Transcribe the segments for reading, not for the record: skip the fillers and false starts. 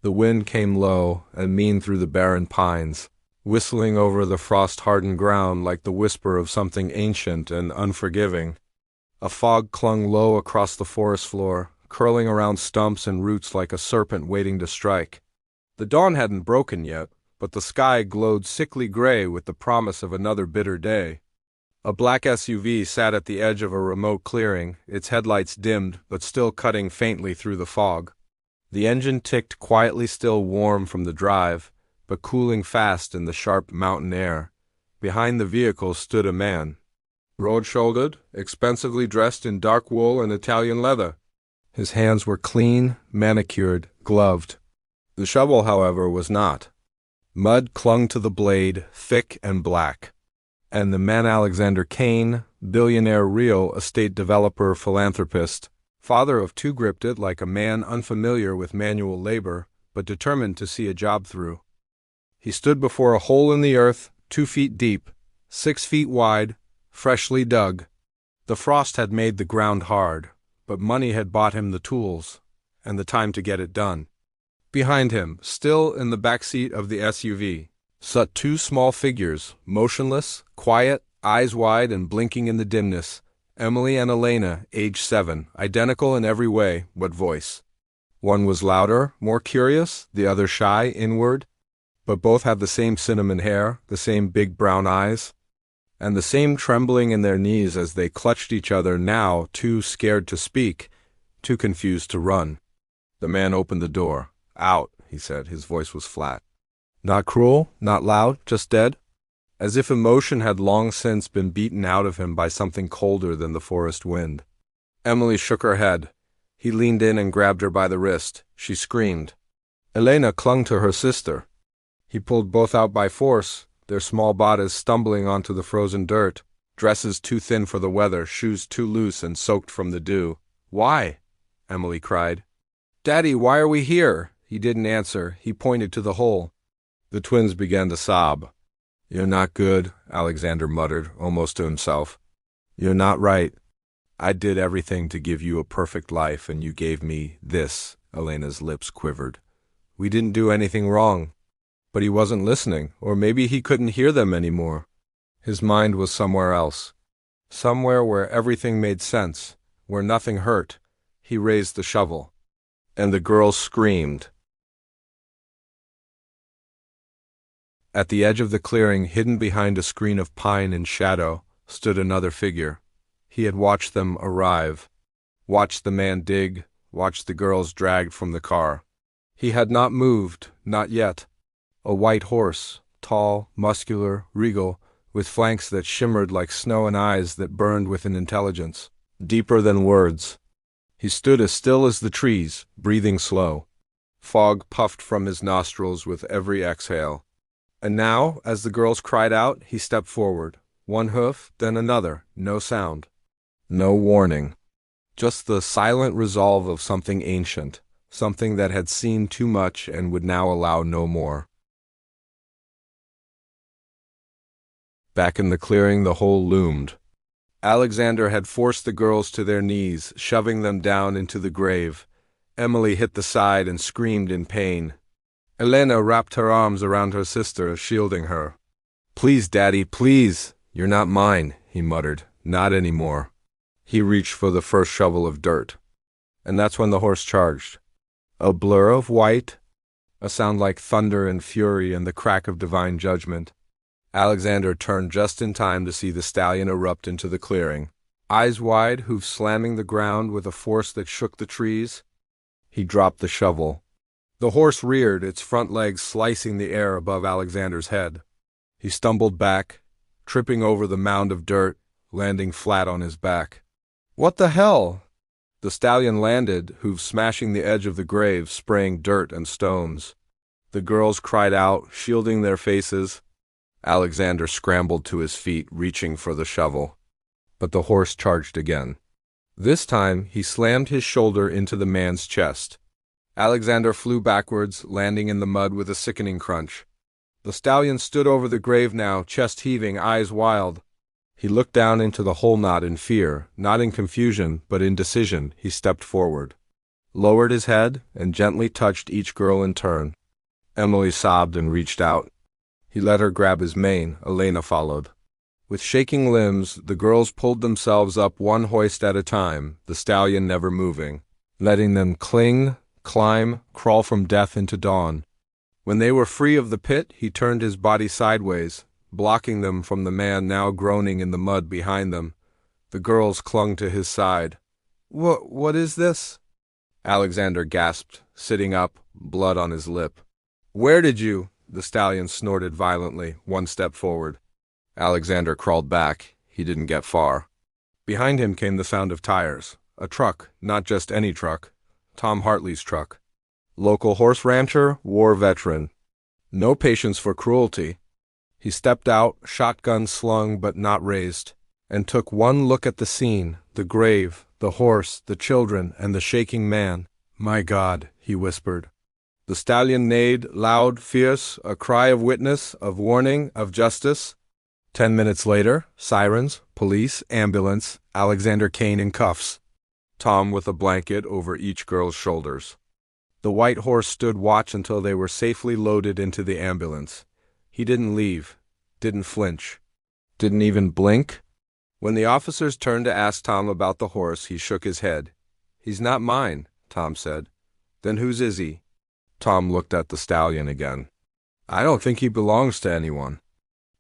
The wind came low and mean through the barren pines, whistling over the frost-hardened ground like the whisper of something ancient and unforgiving. A fog clung low across the forest floor, curling around stumps and roots like a serpent waiting to strike. The dawn hadn't broken yet, but the sky glowed sickly gray with the promise of another bitter day. A black SUV sat at the edge of a remote clearing, its headlights dimmed but still cutting faintly through the fog. The engine ticked quietly, still warm from the drive, but cooling fast in the sharp mountain air. Behind the vehicle stood a man, broad-shouldered, expensively dressed in dark wool and Italian leather. His hands were clean, manicured, gloved. The shovel, however, was not. Mud clung to the blade, thick and black. And the man Alexander Kane, billionaire real estate developer philanthropist, father of two, gripped it like a man unfamiliar with manual labor, but determined to see a job through. He stood before a hole in the earth, 2 feet deep, 6 feet wide, freshly dug. The frost had made the ground hard, but money had bought him the tools, and the time to get it done. Behind him, still in the back seat of the SUV, sat 2 small figures, motionless, quiet, eyes wide and blinking in the dimness. Emily and Elena, age 7, identical in every way but voice. One was louder, more curious, the other shy, inward, but both had the same cinnamon hair, the same big brown eyes, and the same trembling in their knees as they clutched each other, now too scared to speak, too confused to run. The man opened the door. "Out," he said. His voice was flat. Not cruel, not loud, just dead, as if emotion had long since been beaten out of him by something colder than the forest wind. Emily shook her head. He leaned in and grabbed her by the wrist. She screamed. Elena clung to her sister. He pulled both out by force, their small bodies stumbling onto the frozen dirt, dresses too thin for the weather, shoes too loose and soaked from the dew. "Why?" Emily cried. "Daddy, why are we here?" He didn't answer. He pointed to the hole. The twins began to sob. "You're not good," Alexander muttered, almost to himself. "You're not right. I did everything to give you a perfect life, and you gave me this." Elena's lips quivered. "We didn't do anything wrong." But he wasn't listening, or maybe he couldn't hear them anymore. His mind was somewhere else. Somewhere where everything made sense, where nothing hurt. He raised the shovel. And the girls screamed. At the edge of the clearing, hidden behind a screen of pine and shadow, stood another figure. He had watched them arrive, watched the man dig, watched the girls dragged from the car. He had not moved, not yet. A white horse, tall, muscular, regal, with flanks that shimmered like snow and eyes that burned with an intelligence, deeper than words. He stood as still as the trees, breathing slow. Fog puffed from his nostrils with every exhale. And now, as the girls cried out, he stepped forward. One hoof, then another, no sound. No warning. Just the silent resolve of something ancient, something that had seen too much and would now allow no more. Back in the clearing, the hole loomed. Alexander had forced the girls to their knees, shoving them down into the grave. Emily hit the side and screamed in pain. Elena wrapped her arms around her sister, shielding her. "Please, Daddy, please." "You're not mine," he muttered. "Not anymore." He reached for the first shovel of dirt. And that's when the horse charged. A blur of white, a sound like thunder and fury and the crack of divine judgment. Alexander turned just in time to see the stallion erupt into the clearing. Eyes wide, hooves slamming the ground with a force that shook the trees. He dropped the shovel. The horse reared, its front legs slicing the air above Alexander's head. He stumbled back, tripping over the mound of dirt, landing flat on his back. "What the hell?" The stallion landed, hooves smashing the edge of the grave, spraying dirt and stones. The girls cried out, shielding their faces. Alexander scrambled to his feet, reaching for the shovel. But the horse charged again. This time, he slammed his shoulder into the man's chest. Alexander flew backwards, landing in the mud with a sickening crunch. The stallion stood over the grave now, chest heaving, eyes wild. He looked down into the hole, not in fear, not in confusion, but in decision. He stepped forward. lowered his head, and gently touched each girl in turn. Emily sobbed and reached out. He let her grab his mane. Elena followed. With shaking limbs, the girls pulled themselves up one hoist at a time, the stallion never moving, letting them cling, climb, crawl from death into dawn. When they were free of the pit, he turned his body sideways, blocking them from the man now groaning in the mud behind them. The girls clung to his side. What is this?" Alexander gasped, sitting up, blood on his lip. "Where did you?" The stallion snorted violently, one step forward. Alexander crawled back. He didn't get far. Behind him came the sound of tires. A truck, not just any truck. Tom Hartley's truck. Local horse rancher, war veteran. No patience for cruelty. He stepped out, shotgun slung but not raised, and took one look at the scene, the grave, the horse, the children, and the shaking man. "My God," he whispered. The stallion neighed, loud, fierce, a cry of witness, of warning, of justice. 10 minutes later, sirens, police, ambulance, Alexander Kane in cuffs. Tom with a blanket over each girl's shoulders. The white horse stood watch until they were safely loaded into the ambulance. He didn't leave, didn't flinch, didn't even blink. When the officers turned to ask Tom about the horse, he shook his head. "He's not mine," Tom said. "Then whose is he?" Tom looked at the stallion again. "I don't think he belongs to anyone."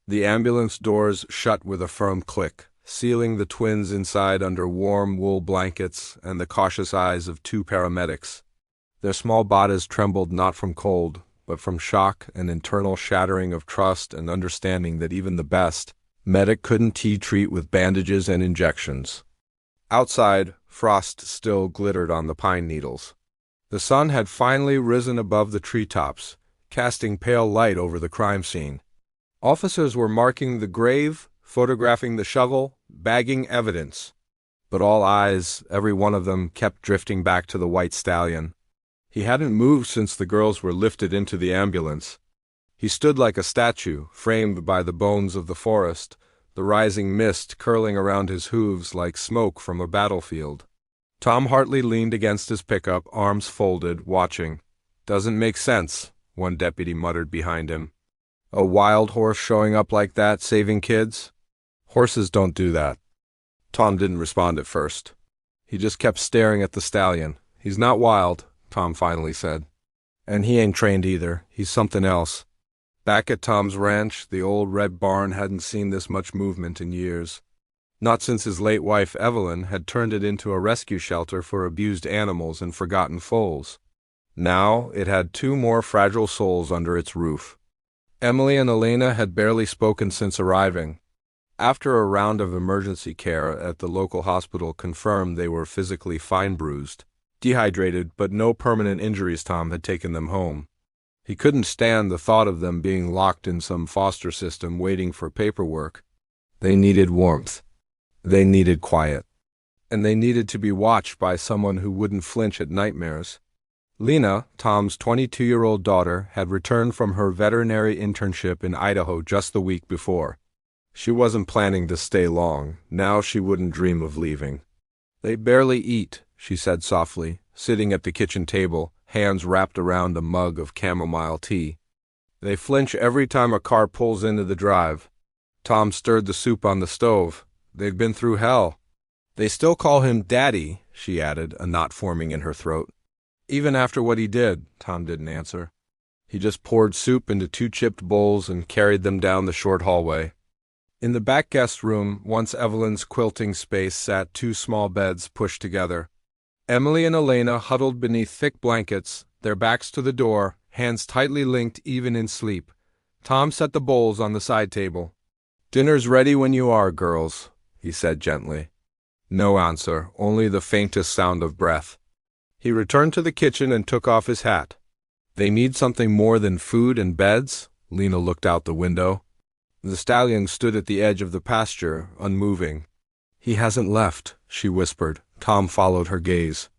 The ambulance doors shut with a firm click, sealing the twins inside under warm wool blankets and the cautious eyes of 2 paramedics. Their small bodies trembled not from cold, but from shock and internal shattering of trust and understanding that even the best medic couldn't treat with bandages and injections. Outside, frost still glittered on the pine needles. The sun had finally risen above the treetops, casting pale light over the crime scene. Officers were marking the grave, photographing the shovel, bagging evidence. But all eyes, every one of them, kept drifting back to the white stallion. He hadn't moved since the girls were lifted into the ambulance. He stood like a statue, framed by the bones of the forest, the rising mist curling around his hooves like smoke from a battlefield. Tom Hartley leaned against his pickup, arms folded, watching. "Doesn't make sense," one deputy muttered behind him. "A wild horse showing up like that, saving kids? Horses don't do that." Tom didn't respond at first. He just kept staring at the stallion. "He's not wild," Tom finally said. "And he ain't trained either. He's something else." Back at Tom's ranch, the old red barn hadn't seen this much movement in years. Not since his late wife, Evelyn, had turned it into a rescue shelter for abused animals and forgotten foals. Now it had 2 more fragile souls under its roof. Emily and Elena had barely spoken since arriving. After a round of emergency care at the local hospital confirmed they were physically fine bruised, dehydrated, but no permanent injuries, Tom had taken them home. He couldn't stand the thought of them being locked in some foster system waiting for paperwork. They needed warmth. They needed quiet. And they needed to be watched by someone who wouldn't flinch at nightmares. Lena, Tom's 22-year-old daughter, had returned from her veterinary internship in Idaho just the week before. She wasn't planning to stay long. Now she wouldn't dream of leaving. "They barely eat," she said softly, sitting at the kitchen table, hands wrapped around a mug of chamomile tea. "They flinch every time a car pulls into the drive." Tom stirred the soup on the stove. "They've been through hell." "They still call him Daddy," she added, a knot forming in her throat. "Even after what he did," Tom didn't answer. He just poured soup into 2 chipped bowls and carried them down the short hallway. In the back guest room, once Evelyn's quilting space, sat 2 small beds pushed together. Emily and Elena huddled beneath thick blankets, their backs to the door, hands tightly linked even in sleep. Tom set the bowls on the side table. "Dinner's ready when you are, girls," he said gently. No answer, only the faintest sound of breath. He returned to the kitchen and took off his hat. "They need something more than food and beds?" Lena looked out the window. The stallion stood at the edge of the pasture, unmoving. "He hasn't left," she whispered. Tom followed her gaze.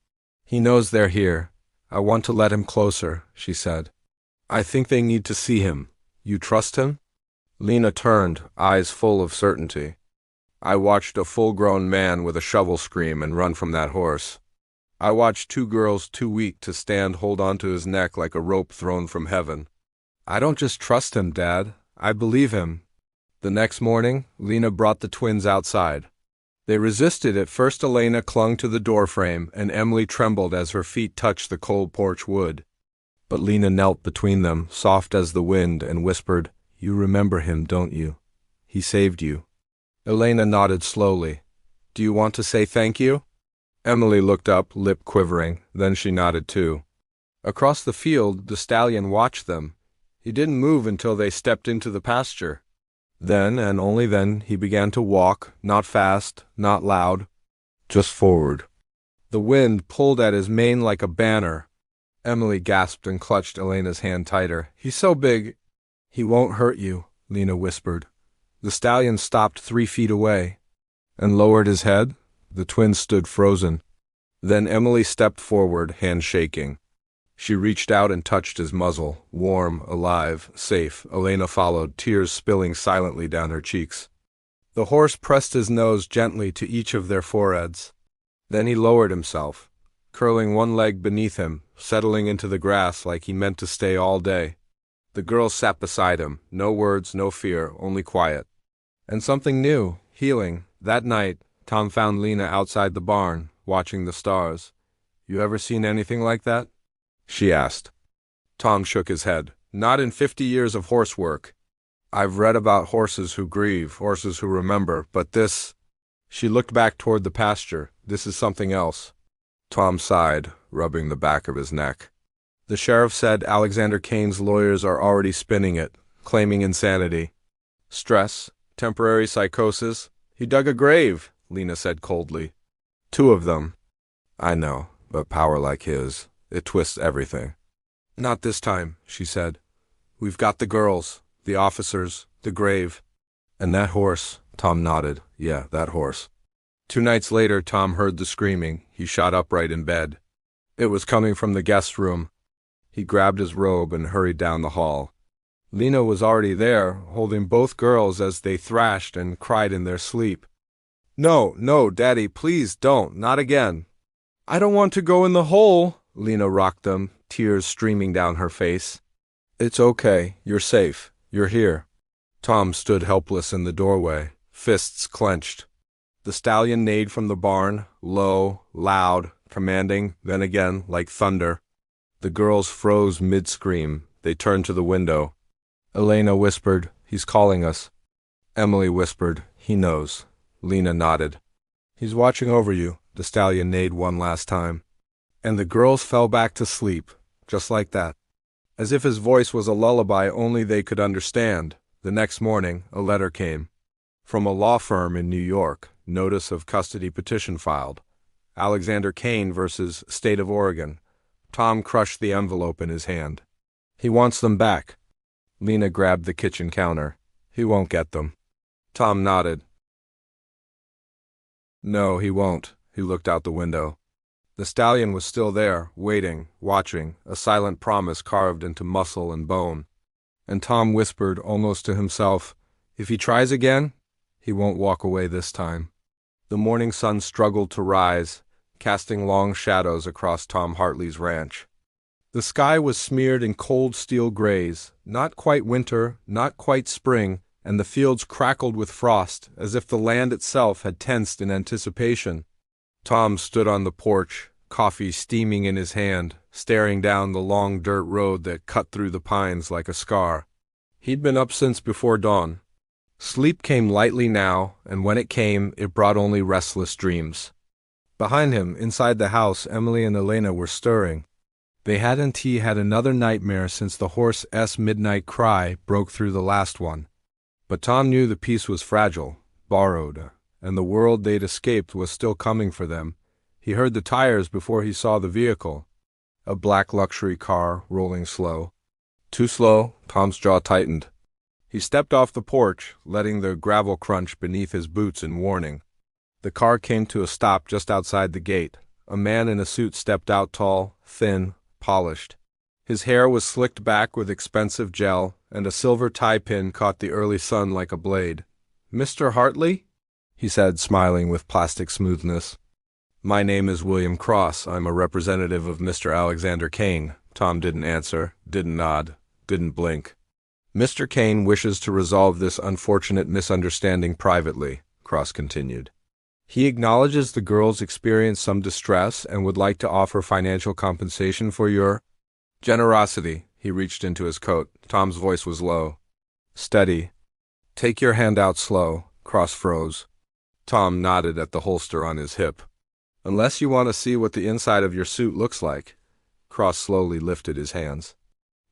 "He knows they're here. I want to let him closer," she said. "I think they need to see him. You trust him?" Lena turned, eyes full of certainty. "I watched a full-grown man with a shovel scream and run from that horse. I watched two girls too weak to stand hold onto his neck like a rope thrown from heaven. I don't just trust him, Dad. I believe him. The next morning, Lena brought the twins outside. They resisted at first. Elena clung to the doorframe, and Emily trembled as her feet touched the cold porch wood. But Lena knelt between them, soft as the wind, and whispered, "You remember him, don't you? He saved you." Elena nodded slowly. "Do you want to say thank you?" Emily looked up, lip quivering, then she nodded too. Across the field, the stallion watched them. He didn't move until they stepped into the pasture. Then, and only then, he began to walk, not fast, not loud, just forward. The wind pulled at his mane like a banner. Emily gasped and clutched Elena's hand tighter. "He's so big." "He won't hurt you," Lena whispered. The stallion stopped 3 feet away and lowered his head. The twins stood frozen. Then Emily stepped forward, hand shaking. She reached out and touched his muzzle, warm, alive, safe. Elena followed, tears spilling silently down her cheeks. The horse pressed his nose gently to each of their foreheads. Then he lowered himself, curling one leg beneath him, settling into the grass like he meant to stay all day. The girls sat beside him, no words, no fear, only quiet. And something new, healing. That night, Tom found Lena outside the barn, watching the stars. "You ever seen anything like that?" she asked. Tom shook his head. "Not in 50 years of horse work. I've read about horses who grieve, horses who remember, but this—" She looked back toward the pasture. "This is something else." Tom sighed, rubbing the back of his neck. "The sheriff said Alexander Kane's lawyers are already spinning it, claiming insanity. Stress, temporary psychosis. He dug a grave," Lena said coldly. "2 of them." "I know, but power like his, it twists everything." "Not this time," she said. "We've got the girls, the officers, the grave." "And that horse," Tom nodded. "Yeah, that horse." 2 nights later, Tom heard the screaming. He shot upright in bed. It was coming from the guest room. He grabbed his robe and hurried down the hall. Lena was already there, holding both girls as they thrashed and cried in their sleep. "No, no, Daddy, please don't, not again." "I don't want to go in the hole," Lena rocked them, tears streaming down her face. "It's okay, you're safe, you're here." Tom stood helpless in the doorway, fists clenched. The stallion neighed from the barn, low, loud, commanding, then again, like thunder. The girls froze mid-scream. They turned to the window. Elena whispered, "He's calling us." Emily whispered, "He knows." Lena nodded. "He's watching over you," the stallion neighed one last time. And the girls fell back to sleep, just like that. As if his voice was a lullaby only they could understand. The next morning, a letter came. From a law firm in New York, notice of custody petition filed. Alexander Kane versus State of Oregon. Tom crushed the envelope in his hand. "He wants them back." Lena grabbed the kitchen counter. "He won't get them." Tom nodded. "No, he won't." He looked out the window. The stallion was still there, waiting, watching, a silent promise carved into muscle and bone. And Tom whispered, almost to himself, "If he tries again, he won't walk away this time." The morning sun struggled to rise, casting long shadows across Tom Hartley's ranch. The sky was smeared in cold steel grays, not quite winter, not quite spring, and the fields crackled with frost, as if the land itself had tensed in anticipation. Tom stood on the porch, coffee steaming in his hand, staring down the long dirt road that cut through the pines like a scar. He'd been up since before dawn. Sleep came lightly now, and when it came, it brought only restless dreams. Behind him, inside the house, Emily and Elena were stirring. They hadn't had another nightmare since the horse's midnight cry broke through the last one. But Tom knew the peace was fragile, borrowed, and the world they'd escaped was still coming for them. He heard the tires before he saw the vehicle. A black luxury car, rolling slow. Too slow, Tom's jaw tightened. He stepped off the porch, letting the gravel crunch beneath his boots in warning. The car came to a stop just outside the gate. A man in a suit stepped out, tall, thin, polished. His hair was slicked back with expensive gel, and a silver tie pin caught the early sun like a blade. "Mr. Hartley?" he said, smiling with plastic smoothness. My name is William Cross. I'm a representative of Mr. Alexander Kane. Tom didn't answer, didn't nod, didn't blink. Mr. Kane wishes to resolve this unfortunate misunderstanding privately, Cross continued. He acknowledges the girls experienced some distress and would like to offer financial compensation for your generosity. He reached into his coat. Tom's voice was low. Steady. Take your hand out slow. Cross froze. Tom nodded at the holster on his hip. Unless you want to see what the inside of your suit looks like. Cross slowly lifted his hands.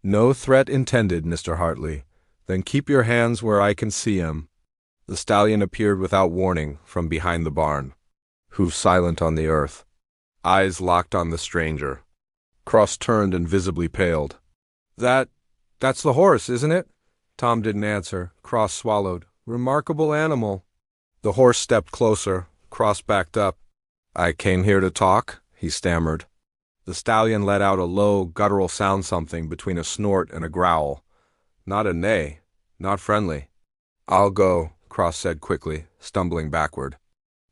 No threat intended, Mr. Hartley. Then keep your hands where I can see 'em. The stallion appeared without warning from behind the barn. Hoof silent on the earth. Eyes locked on the stranger. Cross turned and visibly paled. That's the horse, isn't it? Tom didn't answer. Cross swallowed. Remarkable animal. The horse stepped closer. Cross backed up. I came here to talk, he stammered. The stallion let out a low, guttural sound, something between a snort and a growl. Not a neigh, not friendly. I'll go, Cross said quickly, stumbling backward.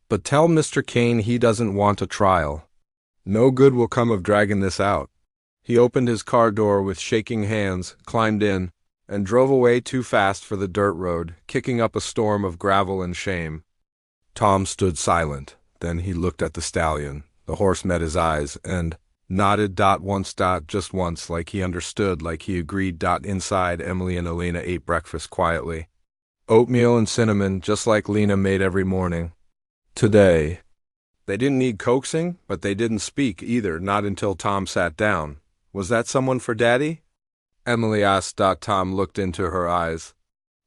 But tell Mr. Kane he doesn't want a trial. No good will come of dragging this out. He opened his car door with shaking hands, climbed in, and drove away too fast for the dirt road, kicking up a storm of gravel and shame. Tom stood silent. Then he looked at the stallion. The horse met his eyes and nodded just once, like he understood, like he agreed. Inside, Emily and Elena ate breakfast quietly. Oatmeal and cinnamon, just like Lena made every morning. Today. They didn't need coaxing, but they didn't speak either, not until Tom sat down. Was that someone for Daddy? Emily asked. Tom looked into her eyes.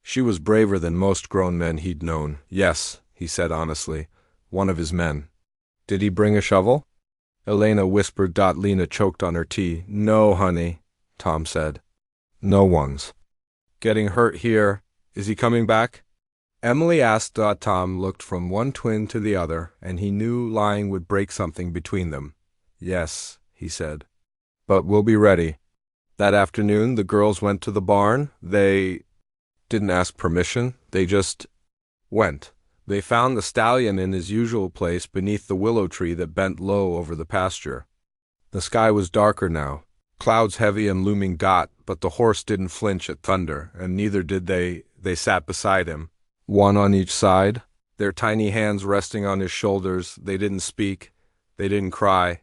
She was braver than most grown men he'd known. Yes, he said honestly. One of his men. Did he bring a shovel? Elena whispered. Lena choked on her tea. No, honey, Tom said. No one's. Getting hurt here. Is he coming back? Emily asked. Tom looked from one twin to the other, and he knew lying would break something between them. Yes, he said. But we'll be ready. That afternoon, the girls went to the barn. They didn't ask permission. They just went. They found the stallion in his usual place beneath the willow tree that bent low over the pasture. The sky was darker now, clouds heavy and looming. But the horse didn't flinch at thunder, and neither did they. They sat beside him, one on each side, their tiny hands resting on his shoulders. They didn't speak. They didn't cry.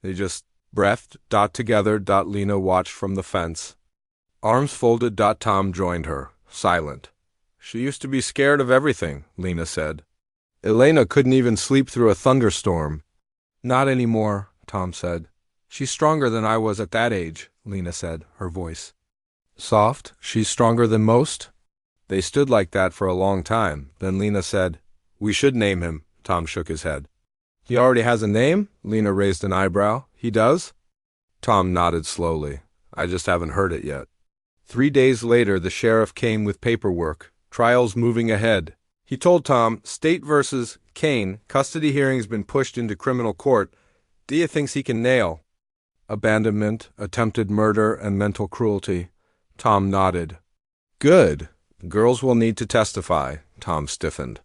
They just breathed. Together. Lena watched from the fence. Arms folded. Tom joined her, silent. She used to be scared of everything, Lena said. Elena couldn't even sleep through a thunderstorm. Not anymore, Tom said. She's stronger than I was at that age, Lena said, her voice soft. She's stronger than most? They stood like that for a long time. Then Lena said, We should name him. Tom shook his head. He already has a name? Lena raised an eyebrow. He does? Tom nodded slowly. I just haven't heard it yet. 3 days later, the sheriff came with paperwork. Trial's moving ahead. He told Tom, State versus Kane, custody hearing's been pushed into criminal court. Dia thinks he can nail abandonment, attempted murder, and mental cruelty. Tom nodded. Good. Girls will need to testify. Tom stiffened.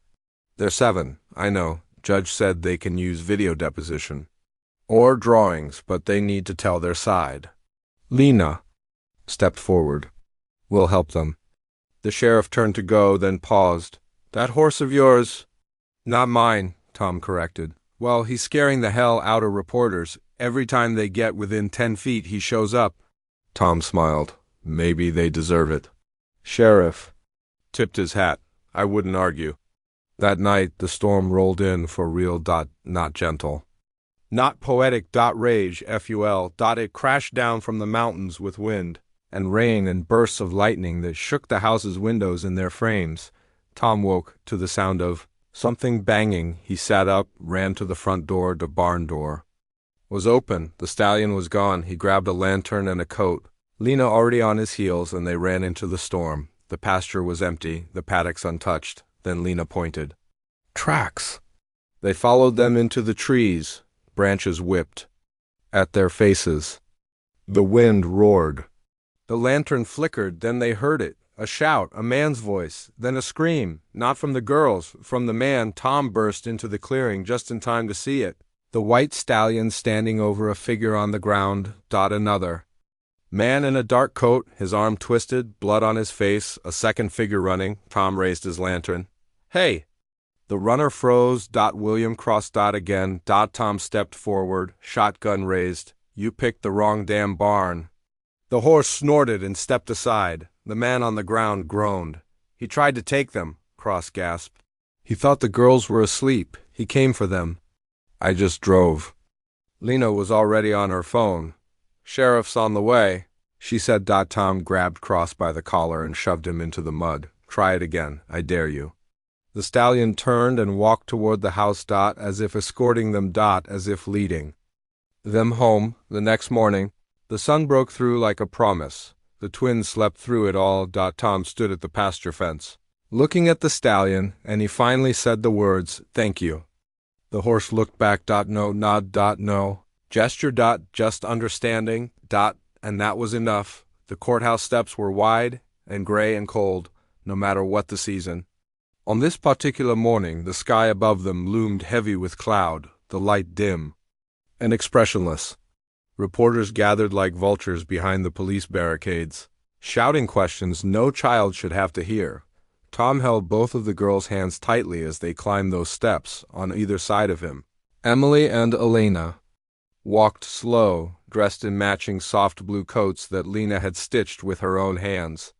They're 7, I know. Judge said they can use video deposition. Or drawings, but they need to tell their side. Lena stepped forward. We'll help them. The sheriff turned to go, then paused. That horse of yours? Not mine, Tom corrected. Well, he's scaring the hell out of reporters. Every time they get within 10 feet, he shows up. Tom smiled. Maybe they deserve it. Sheriff tipped his hat. I wouldn't argue. That night, the storm rolled in for real. Not gentle. Not poetic. Rage. FUL. It crashed down from the mountains with wind and rain and bursts of lightning that shook the house's windows in their frames. Tom woke to the sound of something banging. He sat up, ran to the front door. The barn door was open. The stallion was gone. He grabbed a lantern and a coat. Lena already on his heels, and they ran into the storm. The pasture was empty, the paddocks untouched. Then Lena pointed. Tracks. They followed them into the trees. Branches whipped at their faces. The wind roared. The lantern flickered, then they heard it. A shout, a man's voice, then a scream. Not from the girls, from the man. Tom burst into the clearing just in time to see it. The white stallion standing over a figure on the ground. Another. Man in a dark coat, his arm twisted, blood on his face, a second figure running. Tom raised his lantern. Hey! The runner froze. William crossed. Again. Tom stepped forward, shotgun raised. You picked the wrong damn barn. The horse snorted and stepped aside. The man on the ground groaned. He tried to take them, Cross gasped. He thought the girls were asleep. He came for them. I just drove. Lena was already on her phone. Sheriff's on the way, she said. Tom grabbed Cross by the collar and shoved him into the mud. Try it again, I dare you. The stallion turned and walked toward the house. As if escorting them. As if leading them home. The next morning, the sun broke through like a promise. The twins slept through it all. Tom stood at the pasture fence, looking at the stallion, and he finally said the words, "Thank you." The horse looked back. No, nod. No. Gesture. Just understanding. And that was enough. The courthouse steps were wide and gray and cold, no matter what the season. On this particular morning, the sky above them loomed heavy with cloud, the light dim and expressionless. Reporters gathered like vultures behind the police barricades, shouting questions no child should have to hear. Tom held both of the girls' hands tightly as they climbed those steps on either side of him. Emily and Elena walked slow, dressed in matching soft blue coats that Lena had stitched with her own hands.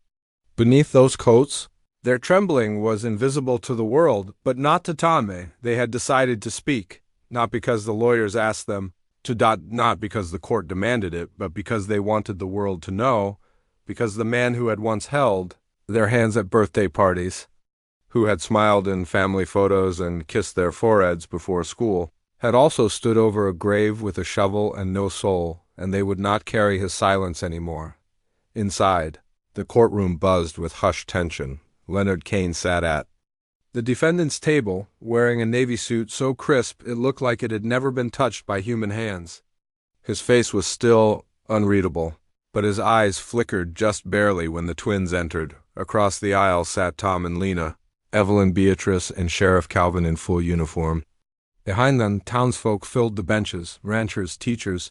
Beneath those coats, their trembling was invisible to the world, but not to Tommy. They had decided to speak, not because the lawyers asked them to. Not because the court demanded it, but because they wanted the world to know, because the man who had once held their hands at birthday parties, who had smiled in family photos and kissed their foreheads before school, had also stood over a grave with a shovel and no soul, and they would not carry his silence anymore. Inside, the courtroom buzzed with hushed tension. Leonard Kane sat at the defendant's table, wearing a navy suit so crisp it looked like it had never been touched by human hands. His face was still unreadable, but his eyes flickered just barely when the twins entered. Across the aisle sat Tom and Lena, Evelyn, Beatrice, and Sheriff Calvin in full uniform. Behind them, townsfolk filled the benches, ranchers, teachers,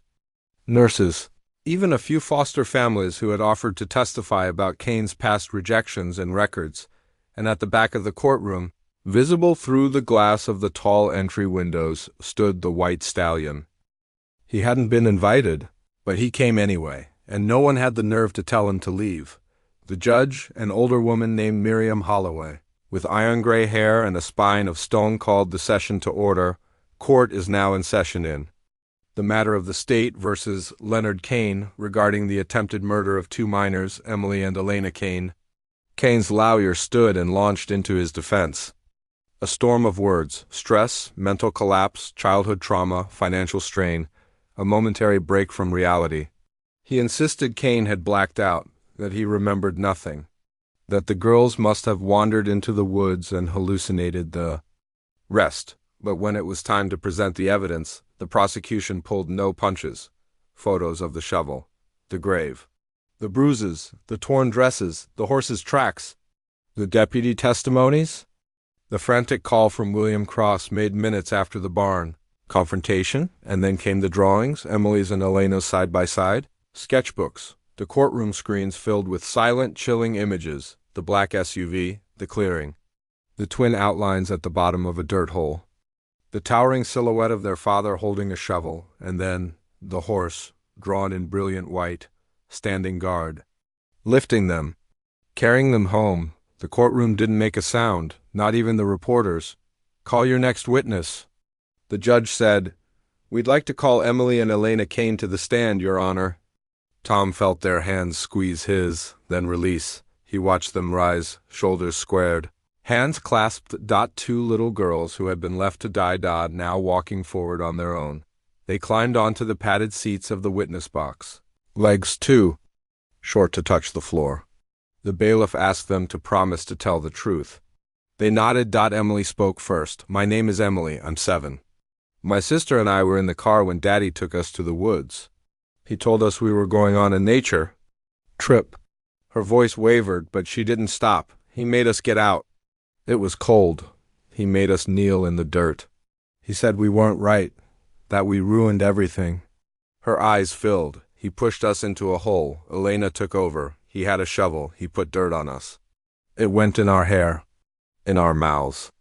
nurses, even a few foster families who had offered to testify about Kane's past rejections and records. And at the back of the courtroom, visible through the glass of the tall entry windows, stood the white stallion. He hadn't been invited, but he came anyway, and no one had the nerve to tell him to leave. The judge, an older woman named Miriam Holloway, with iron-gray hair and a spine of stone, called the session to order. Court is now in session. The matter of the state versus Leonard Kane regarding the attempted murder of two minors, Emily and Elena Kane. Kane's lawyer stood and launched into his defense. A storm of words: stress, mental collapse, childhood trauma, financial strain, a momentary break from reality. He insisted Kane had blacked out, that he remembered nothing, that the girls must have wandered into the woods and hallucinated the rest. But when it was time to present the evidence, the prosecution pulled no punches. Photos of the shovel, the grave, the bruises, the torn dresses, the horse's tracks, the deputy testimonies. The frantic call from William Cross made minutes after the barn confrontation, and then came the drawings, Emily's and Elena's side by side, sketchbooks, the courtroom screens filled with silent, chilling images, the black SUV, the clearing, the twin outlines at the bottom of a dirt hole, the towering silhouette of their father holding a shovel, and then the horse, drawn in brilliant white, standing guard, lifting them, carrying them home. The courtroom didn't make a sound, not even the reporters. "Call your next witness." The judge said, "We'd like to call Emily and Elena Kane to the stand, Your Honor." Tom felt their hands squeeze his, then release. He watched them rise, shoulders squared, hands clasped. Two little girls who had been left to die, now walking forward on their own. They climbed onto the padded seats of the witness box, legs too short to touch the floor. The bailiff asked them to promise to tell the truth. They nodded. Emily spoke first. "My name is Emily. I'm 7. My sister and I were in the car when Daddy took us to the woods. He told us we were going on a nature trip." Her voice wavered, but she didn't stop. "He made us get out. It was cold. He made us kneel in the dirt. He said we weren't right. That we ruined everything. Her eyes filled. He pushed us into a hole. Elena took over. He had a shovel. He put dirt on us. It went in our hair. In our mouths.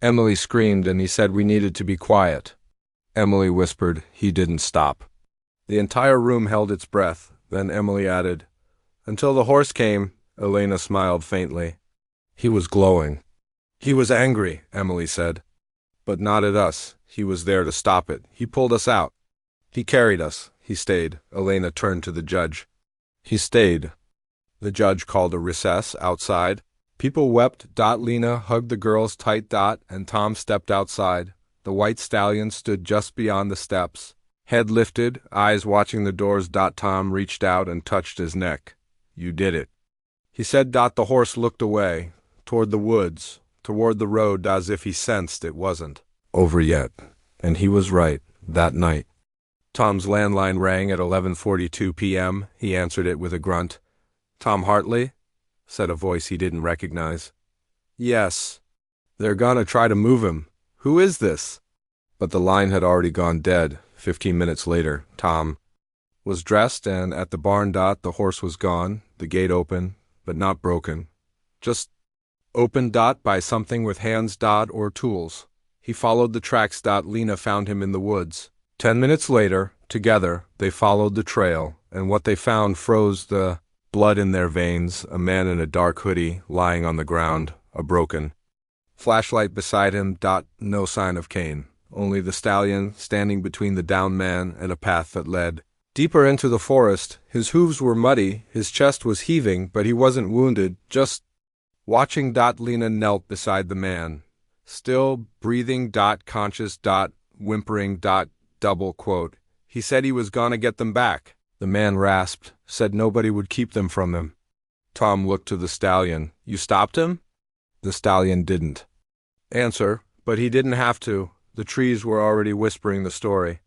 Emily screamed and he said we needed to be quiet. Emily whispered. He didn't stop. The entire room held its breath. Then Emily added, "Until the horse came." Elena smiled faintly. He was glowing. He was angry, Emily said. But not at us. He was there to stop it. He pulled us out. He carried us. He stayed. Elena turned to the judge. He stayed. The judge called a recess outside. People wept. Lena hugged the girls tight. And Tom stepped outside. The white stallion stood just beyond the steps. Head lifted, eyes watching the doors. Tom reached out and touched his neck. You did it. He said. The horse looked away, toward the woods, toward the road, as if he sensed it wasn't over yet. And he was right, that night. Tom's landline rang at 11:42 p.m. He answered it with a grunt. "Tom Hartley?" said a voice he didn't recognize. "Yes. They're gonna try to move him. Who is this?" But the line had already gone dead. 15 minutes later, Tom was dressed, and at the barn. The horse was gone, the gate open, but not broken. Just opened. By something with hands. Or tools. He followed the tracks. Lena found him in the woods. 10 minutes later, together, they followed the trail, and what they found froze the blood in their veins. A man in a dark hoodie, lying on the ground, a broken flashlight beside him. No sign of Cain. Only the stallion standing between the downed man and a path that led deeper into the forest. His hooves were muddy, his chest was heaving, but he wasn't wounded, just watching. Lena knelt beside the man, still breathing. Conscious. Whimpering. Double quote. He said he was gonna get them back. The man rasped, said nobody would keep them from him. Tom looked to the stallion. You stopped him? The stallion didn't answer, but he didn't have to. The trees were already whispering the story.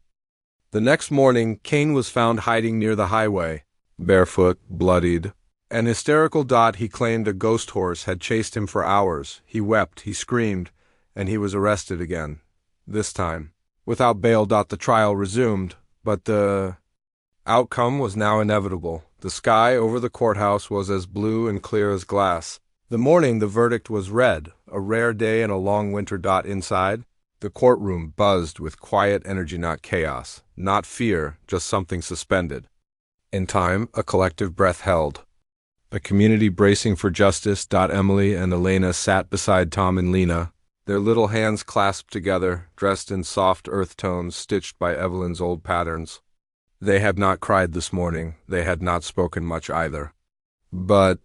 The next morning, Cain was found hiding near the highway, barefoot, bloodied, and hysterical. He claimed a ghost horse had chased him for hours. He wept, he screamed, and he was arrested again. This time, without bail. The trial resumed, but the outcome was now inevitable. The sky over the courthouse was as blue and clear as glass. The morning the verdict was read, a rare day in a long winter. Inside, the courtroom buzzed with quiet energy, not chaos, not fear, just something suspended. In time, a collective breath held. A community bracing for justice. Emily and Elena sat beside Tom and Lena, their little hands clasped together, dressed in soft earth tones stitched by Evelyn's old patterns. They had not cried this morning. They had not spoken much either. But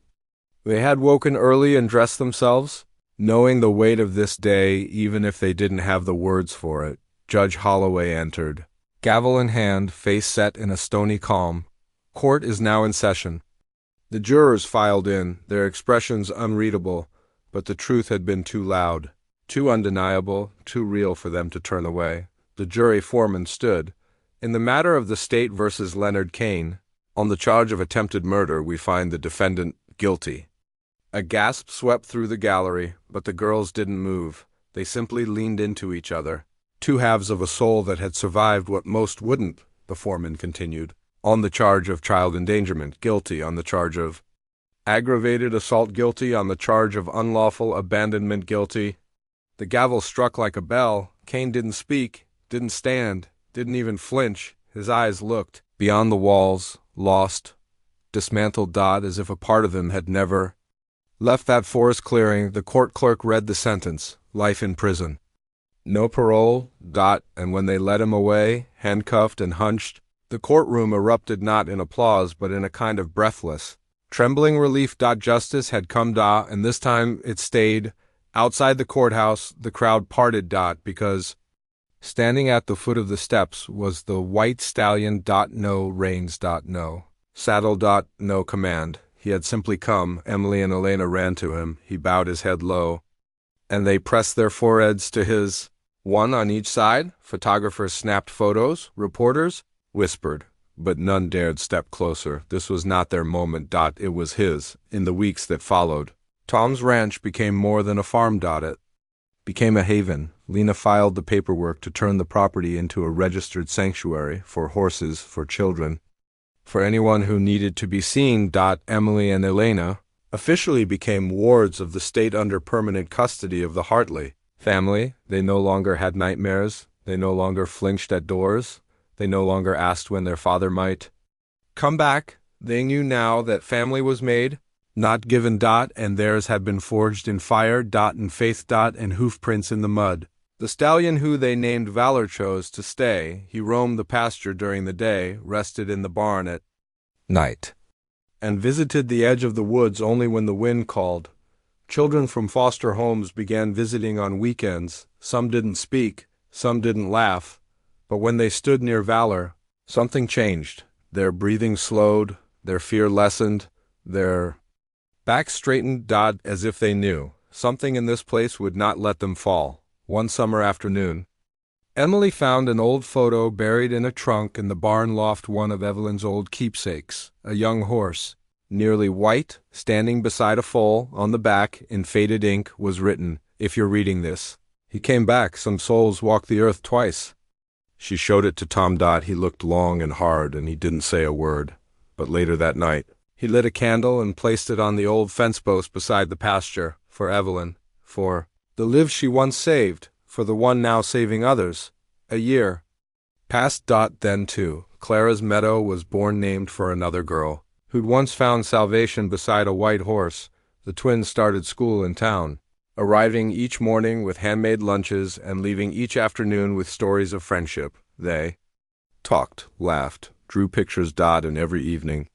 they had woken early and dressed themselves, knowing the weight of this day, even if they didn't have the words for it. Judge Holloway entered, gavel in hand, face set in a stony calm. Court is now in session. The jurors filed in, their expressions unreadable, but the truth had been too loud, too undeniable, too real for them to turn away. The jury foreman stood. In the matter of the state versus Leonard Cain, on the charge of attempted murder, we find the defendant guilty. A gasp swept through the gallery, but the girls didn't move. They simply leaned into each other. Two halves of a soul that had survived what most wouldn't, the foreman continued. On the charge of child endangerment, guilty. On the charge of aggravated assault, guilty. On the charge of unlawful abandonment, guilty. The gavel struck like a bell. Cain didn't speak, didn't stand, didn't even flinch. His eyes looked beyond the walls, lost, dismantled. As if a part of him had never left that forest clearing. The court clerk read the sentence, life in prison. No parole. And when they led him away, handcuffed and hunched, the courtroom erupted not in applause but in a kind of breathless, trembling relief. Justice had come. And this time it stayed. Outside the courthouse, the crowd parted. Because standing at the foot of the steps was the white stallion. No reins. No saddle. No command. He had simply come. Emily and Elena ran to him. He bowed his head low, and they pressed their foreheads to his, one on each side. Photographers snapped photos. Reporters whispered, but none dared step closer. This was not their moment. It was his. In the weeks that followed, Tom's ranch became more than a farm. It became a haven. Lena filed the paperwork to turn the property into a registered sanctuary for horses, for children, for anyone who needed to be seen. Emily and Elena officially became wards of the state under permanent custody of the Hartley family. They no longer had nightmares. They no longer flinched at doors. They no longer asked when their father might come back. They knew now that family was made, not given. And theirs had been forged in fire. And faith. And hoof prints in the mud. The stallion who they named Valor chose to stay. He roamed the pasture during the day, rested in the barn at night, and visited the edge of the woods only when the wind called. Children from foster homes began visiting on weekends. Some didn't speak, some didn't laugh, but when they stood near Valor, something changed. Their breathing slowed, their fear lessened, their backs straightened. As if they knew something in this place would not let them fall. One summer afternoon, Emily found an old photo buried in a trunk in the barn loft, one of Evelyn's old keepsakes, a young horse, nearly white, standing beside a foal. On the back, in faded ink, was written, "If you're reading this, he came back. Some souls walk the earth twice." She showed it to Tom. He looked long and hard, and he didn't say a word. But later that night, he lit a candle and placed it on the old fence post beside the pasture, for Evelyn, for the lives she once saved, for the one now saving others. A year passed. Then, too, Clara's meadow was born, named for another girl, who'd once found salvation beside a white horse. The twins started school in town, arriving each morning with handmade lunches and leaving each afternoon with stories of friendship. They talked, laughed, drew pictures. And every evening,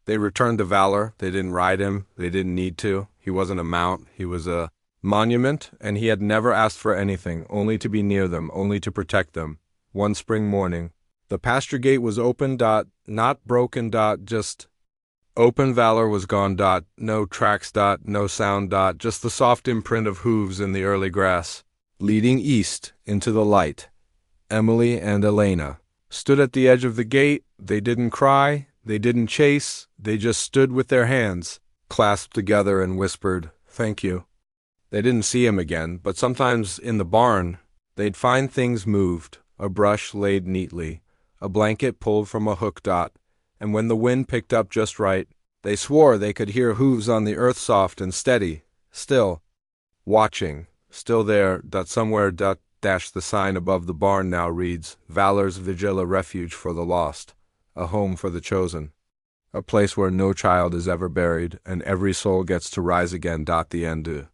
they returned to Valor. They didn't ride him. They didn't need to. He wasn't a mount. He was a monument, and he had never asked for anything, only to be near them, only to protect them. One spring morning, the pasture gate was open. Not broken. Just open. Valor was gone. No tracks. No sound. Just the soft imprint of hooves in the early grass, leading east into the light. Emily and Elena stood at the edge of the gate. They didn't cry. They didn't chase. They just stood with their hands clasped together and whispered, "Thank you." They didn't see him again, but sometimes in the barn, they'd find things moved, a brush laid neatly, a blanket pulled from a hook. And when the wind picked up just right, they swore they could hear hooves on the earth, soft and steady, still, watching, still there. Somewhere. The sign above the barn now reads, "Valor's Vigil, a refuge for the lost, a home for the chosen, a place where no child is ever buried and every soul gets to rise again." The end.